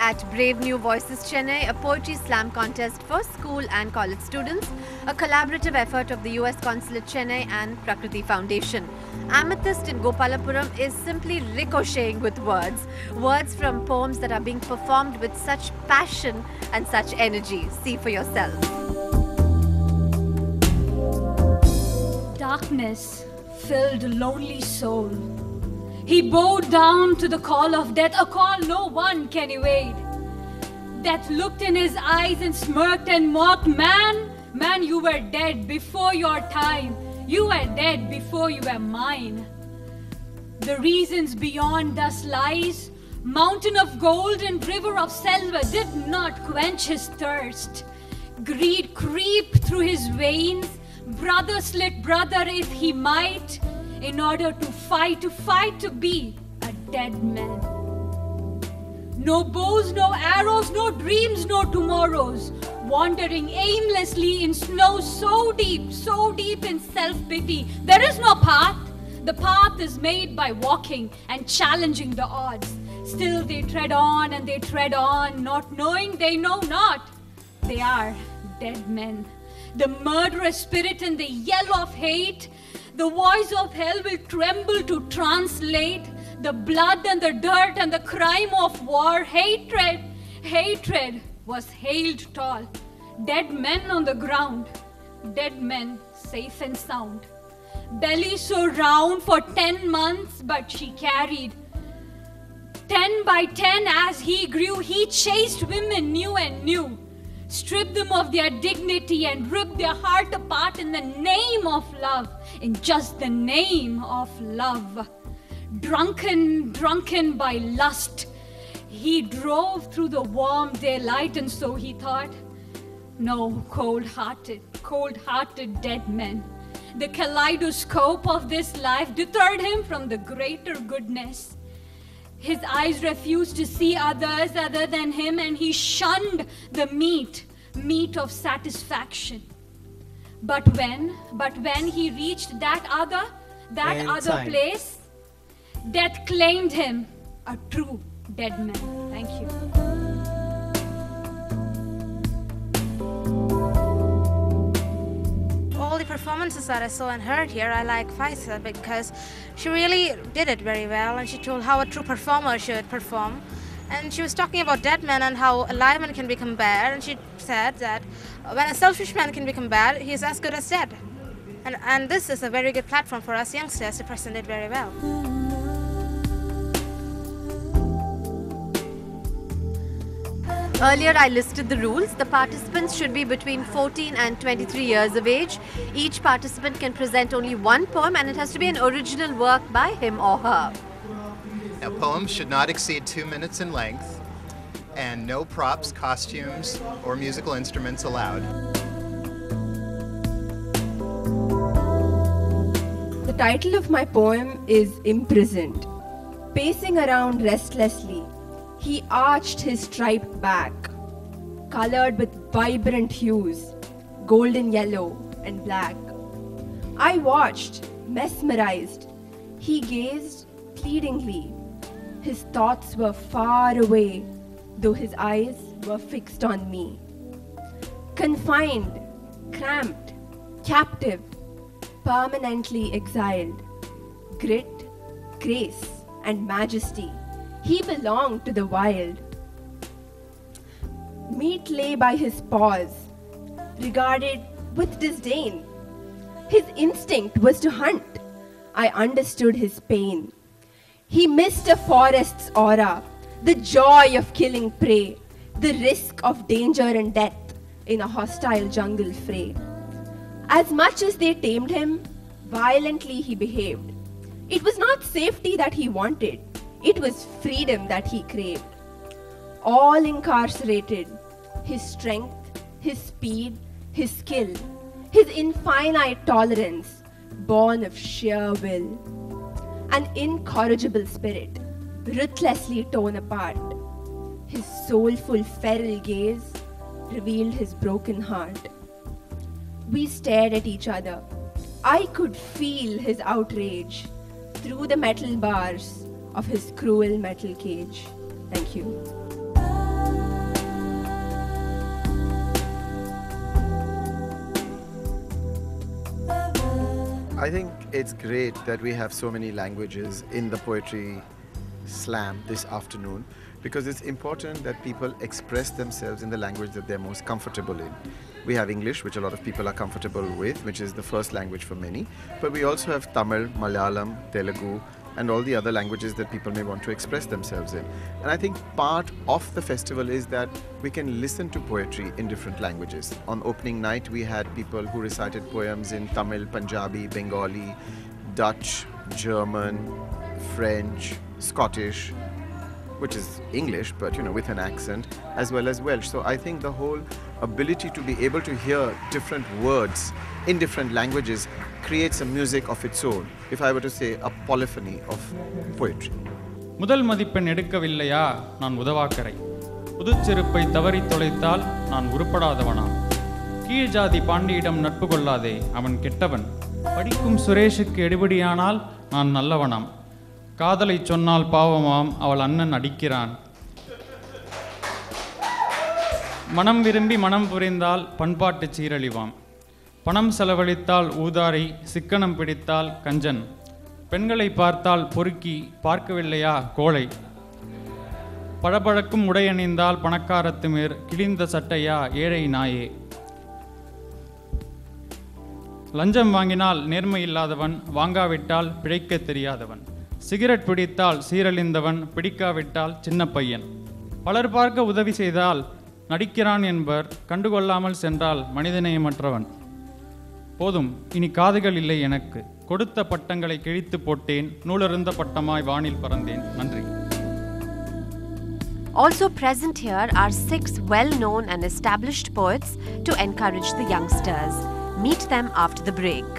at Brave New Voices Chennai, a poetry slam contest for school and college students, a collaborative effort of the US Consulate Chennai and Prakriti Foundation. Amethyst in Gopalapuram is simply ricocheting with words from poems that are being performed with such passion and such energy. See for yourself. Darkness filled a lonely soul. He bowed down to the call of death, a call no one can evade. Death looked in his eyes and smirked and mocked, man, you were dead before your time. You were dead before you were mine. The reasons beyond thus lies, mountain of gold and river of silver did not quench his thirst. Greed creep through his veins, brother slit brother if he might, in order to fight to be a dead man. No bows, no arrows, no dreams, no tomorrows, wandering aimlessly in snow so deep in self-pity. There is no path. The path is made by walking and challenging the odds. Still they tread on and they tread on, not knowing they know not. They are dead men. The murderous spirit and the yell of hate, the voice of hell will tremble to translate the blood and the dirt and the crime of war. Hatred was hailed tall. Dead men on the ground, dead men safe and sound. Belly so round for 10 months, but she carried 10 by 10 as he grew. He chased women new and new, stripped them of their dignity and ripped their heart apart in the name of love, in just the name of love. Drunken by lust, he drove through the warm daylight, and so he thought, no, cold-hearted dead men. The kaleidoscope of this life deterred him from the greater goodness. His eyes refused to see others other than him, and he shunned the meat of satisfaction. But when he reached that other place, death claimed him a true dead man. Thank you. All the performances that I saw and heard here, I like Faisa because she really did it very well, and she told how a true performer should perform. And she was talking about dead men and how a live man can become bad, and she said that when a selfish man can become bad, he is as good as dead. And this is a very good platform for us youngsters to present it very well. Earlier I listed the rules. The participants should be between 14 and 23 years of age. Each participant can present only one poem, and it has to be an original work by him or her. Now, poems should not exceed 2 minutes in length, and no props, costumes, or musical instruments allowed. The title of my poem is Imprisoned. Pacing around restlessly, he arched his striped back, colored with vibrant hues, golden yellow and black. I watched, mesmerized. He gazed pleadingly. His thoughts were far away, though his eyes were fixed on me. Confined, cramped, captive, permanently exiled. Grit, grace, and majesty. He belonged to the wild. Meat lay by his paws, regarded with disdain. His instinct was to hunt. I understood his pain. He missed a forest's aura, the joy of killing prey, the risk of danger and death in a hostile jungle fray. As much as they tamed him, violently he behaved. It was not safety that he wanted. It was freedom that he craved. All incarcerated, his strength, his speed, his skill, his infinite tolerance, born of sheer will. An incorrigible spirit, ruthlessly torn apart. His soulful feral gaze revealed his broken heart. We stared at each other. I could feel his outrage through the metal bars of his cruel metal cage. Thank you. I think it's great that we have so many languages in the poetry slam this afternoon, because it's important that people express themselves in the language that they're most comfortable in. We have English, which a lot of people are comfortable with, which is the first language for many, but we also have Tamil, Malayalam, Telugu, and all the other languages that people may want to express themselves in. And I think part of the festival is that we can listen to poetry in different languages. On opening night, we had people who recited poems in Tamil, Punjabi, Bengali, Dutch, German, French, Scottish, which is English, but with an accent, as well as Welsh. So I think the whole ability to be able to hear different words in different languages creates a music of its own, if I were to say a polyphony of poetry. முதல் மதிப்பெண் எடுக்கவில்லையா நான் உதவாக்கரை, புதுச்செருப்பை தவறி தொலைத்தால் நான் உருப்படாதவனாம், கீழ் ஜாதி பாண்டியிடம் நட்பு கொள்ளாதே அவன் கெட்டவன், படிக்கும் சுரேஷுக்கு எடுபடியானால் நான் நல்லவனாம், காதலை சொன்னால் பாவமாம் அவள் அண்ணன் அடிக்கிறான், மனம் விரும்பி மனம் புரிந்தால் பண்பாட்டு சீரழிவாம், பணம் செலவழித்தால் ஊதாரி, சிக்கனம் பிடித்தால் கஞ்சன், பெண்களை பார்த்தால் பொறுக்கி பார்க்கவில்லையா கோழை, பழபழக்கும் உடையணிந்தால் பணக்காரத்து மேற் கிழிந்த சட்டையா ஏழை நாயே, லஞ்சம் வாங்கினால் நேர்மை இல்லாதவன், வாங்காவிட்டால் பிழைக்க தெரியாதவன், சிகரெட் பிடித்தால் சீரழிந்தவன், பிடிக்காவிட்டால் சின்ன பையன், பலர் பார்க்க உதவி செய்தால் நடிக்கிறான் என்பர், கண்டுகொள்ளாமல் சென்றால் மனிதநேயமற்றவன், போதும் இனி காதுகள் இல்லை எனக்கு, கொடுத்த பட்டங்களை கிழித்து போட்டேன், நூலருந்த பட்டமாய் வானில் பறந்தேன். நன்றி. Also present here are 6 well-known and established poets to encourage the youngsters. Meet them after the break.